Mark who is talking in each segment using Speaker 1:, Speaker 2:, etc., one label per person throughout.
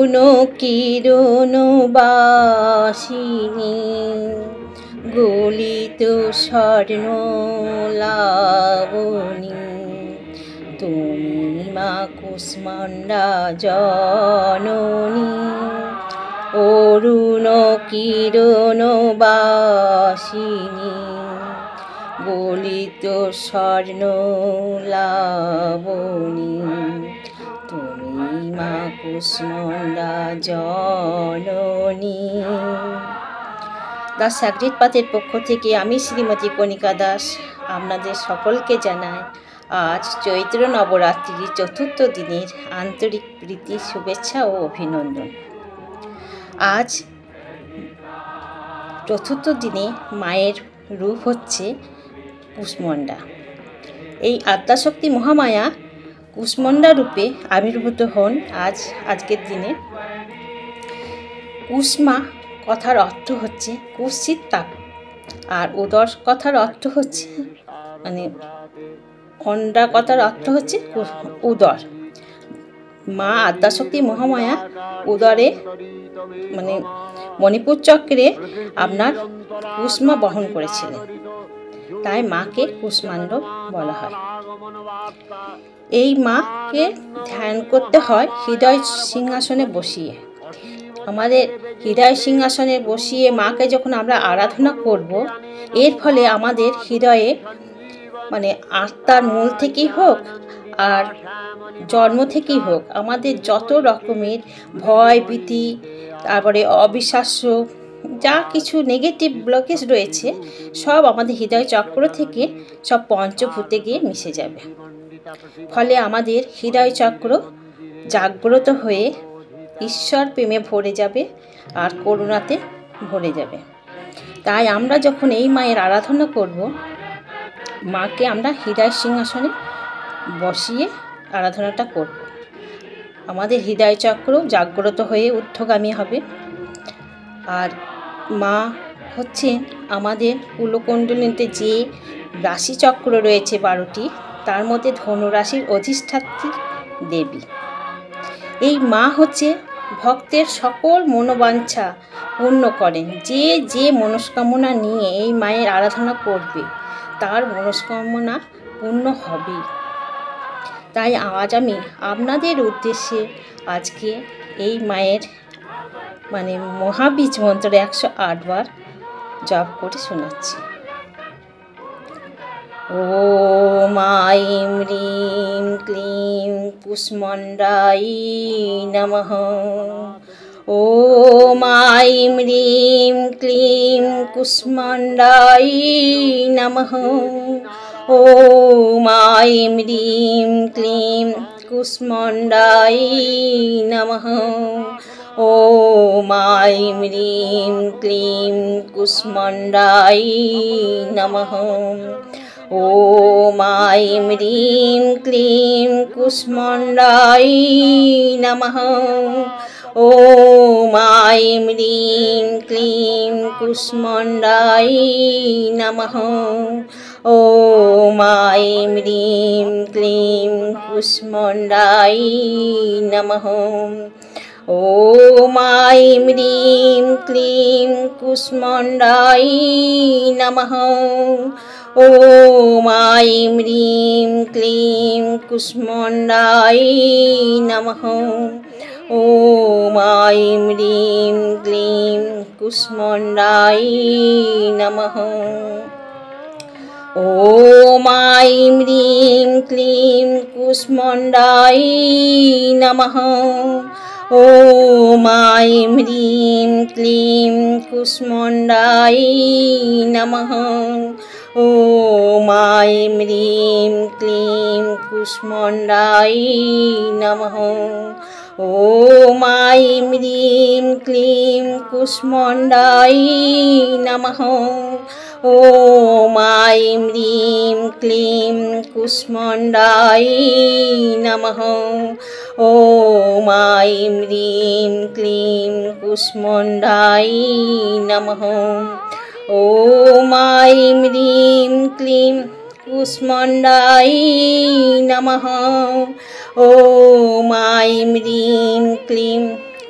Speaker 1: অরুণ কিরণ বাসিনী গলিত স্বর্ণ লাবণী তুমি মা কুষ্মাণ্ডা জননী অরুণ কিরণ বাসিনী গলিত স্বর্ণ লাবণী তুমি মা কুষ্মাণ্ডা জননী। দাস সাগরিত পাতের পক্ষ থেকে আমি শ্রীমতী কণিকা দাস আপনাদের সকলকে জানাই আজ চৈত্র নবরাত্রির চতুর্থ দিনের আন্তরিক প্রীতি শুভেচ্ছা ও অভিনন্দন। আজ চতুর্থ দিনে মায়ের রূপ হচ্ছে কুষ্মাণ্ডা। এই আদ্যাশক্তি মহামায়া কুষ্মাণ্ডা রূপে আবির্ভূত হন আজকের দিনে। কুষ্মা কথার অর্থ হচ্ছে কুৎসিত তাপ, আর উদর কথার অর্থ হচ্ছে অন্ডা কথার অর্থ হচ্ছে উদর। মা আদ্যাশক্তি মহামায়া উদরে মণিপুর চক্রে আপনার কুষ্মা বহন করেছিলেন, তাই মাকে কুষ্মাণ্ড বলা হয়। এই মাকে ধ্যান করতে হয় হৃদয় সিংহাসনে বসিয়ে। আমাদের হৃদয় সিংহাসনে বসিয়ে মাকে যখন আমরা আরাধনা করব, এর ফলে আমাদের হৃদয়ে আত্মার মূল থেকেই হোক আর জন্ম থেকেই হোক আমাদের যত রকমের ভয় ভীতি, তারপরে অবিশ্বাস্য যা কিছু নেগেটিভ ব্লকেজ রয়েছে, সব আমাদের হৃদয় চক্র থেকে সব পঞ্চভূতে গিয়ে মিশে যাবে। ফলে আমাদের হৃদয় চক্র জাগ্রত হয়ে ঈশ্বর প্রেমে ভরে যাবে আর করুণাতে ভরে যাবে। তাই আমরা যখন এই মায়ের আরাধনা করব, মাকে আমরা হৃদয় সিংহাসনে বসিয়ে আরাধনাটা করব। আমাদের হৃদয় চক্র জাগ্রত হয়ে ঊর্ধ্বগামী হবে। আর মা হচ্ছেন আমাদের কুলকুণ্ডলিতে যে রাশিচক্র রয়েছে 12টি, তার মধ্যে ধনুরাশির অধিষ্ঠাত্রী দেবী। এই মা হচ্ছে ভক্তের সকল মনোবাঞ্ছা পূর্ণ করেন। যে যে মনস্কামনা নিয়ে এই মায়ের আরাধনা করবে তার মনস্কামনা পূর্ণ হবে। তাই আজ আমি আপনাদের উদ্দেশ্যে আজকে এই মায়ের মহাবীজ মন্ত্র 108 বার জপ করে শোনাচ্ছি। ওম আইম হ্রিম ক্লিম কুষ্মাণ্ডায় নমঃ। ওম আইম হ্রিম ক্লিম কুষ্মাণ্ডায় নমঃ। ওম আইম হ্রিম ক্লিম কুষ্মাণ্ডায় নমঃ। ওম আইম হ্রিম ক্লিম কুষ্মাণ্ডায় নমঃ। ওম আইম হ্রিম ক্লিম কুষ্মাণ্ডায় নমঃ। ওম আইম হ্রিম ক্লিম কুষ্মাণ্ডায় নমঃ। ওম আইম হ্রিম ক্লিম কুষ্মাণ্ডায় নমঃ। ওম আইম হ্রিম ক্লিম কুষ্মাণ্ডায় নমঃ। ওম আইম হ্রিম ক্লিম কুষ্মাণ্ডায় নমঃ। ওম আইম হ্রিম ক্লিম কুষ্মাণ্ডায় নমঃ। ওম আইম হ্রিম ক্লিম কুষ্মাণ্ডায় নমঃ। ওম আইম হ্রিম ক্লিম কুষ্মাণ্ডায় নমঃ। ওম আইম হ্রিম ক্লিম কুষ্মাণ্ডায় নমঃ। ওম আইম হ্রিম ক্লিম কুষ্মাণ্ডায় নমঃ। ওম আইম হ্রিম ক্লিম কুষ্মাণ্ডায় নমঃ। ওম আইম হ্রিম ক্লিম কুষ্মাণ্ডায় নমঃ। ওম আইম হ্রিম ক্লিম কুষ্মাণ্ডায় নমঃ। ওম আইম হ্রিম ক্লিম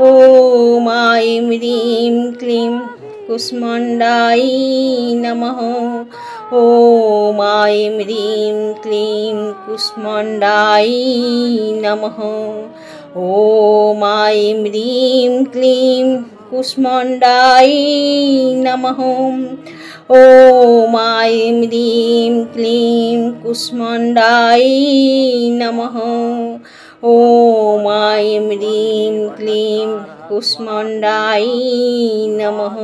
Speaker 1: ॐ ऐं ह्रीं क्लीं कुष्माण्डायै नमः। ॐ ऐं ह्रीं क्लीं कुष्माण्डायै नमः। ॐ ऐं ह्रीं क्लीं कुष्माण्डायै नमः। ॐ ऐं ह्रीं क्लीं कुष्माण्डायै नमः। ॐ ऐं ह्रीं क्लीं कुष्माण्डायै नमः।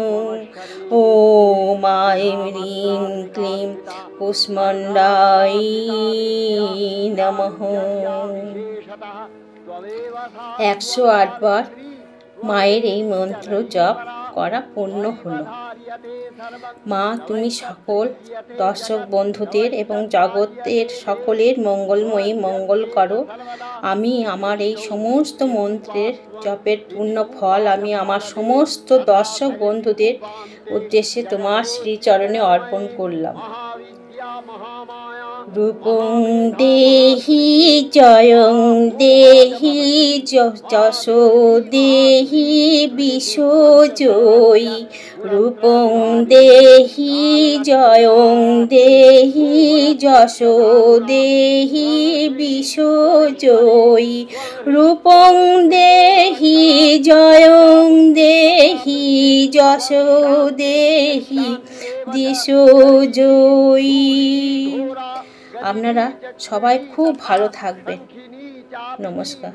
Speaker 1: ॐ ऐं ह्रीं क्लीं कुष्माण्डायै नमः। 108 বার মায়ের এই মন্ত্র জপ করা পূর্ণ হলো। মা, তুমি সকল দর্শক বন্ধুদের এবং জগতের সকলের মঙ্গলময়ী মঙ্গল করো। আমি আমার এই সমস্ত মন্ত্রের জপের পূর্ণ ফল আমি আমার সমস্ত দর্শক বন্ধুদের উদ্দেশ্যে তোমার শ্রীচরণে অর্পণ করলাম। রূপং দেহি জয়ং দেহি যশো দেহি বিশ্বজয়ী। রূপং দেহি জয়ং দেহি যশো দেহি বিশ্বজয়ী। রূপং দেহি জয়ং দেহি যশো দেহি বিশ্বজয়ী। আপনারা সবাই খুব ভালো থাকবেন। নমস্কার।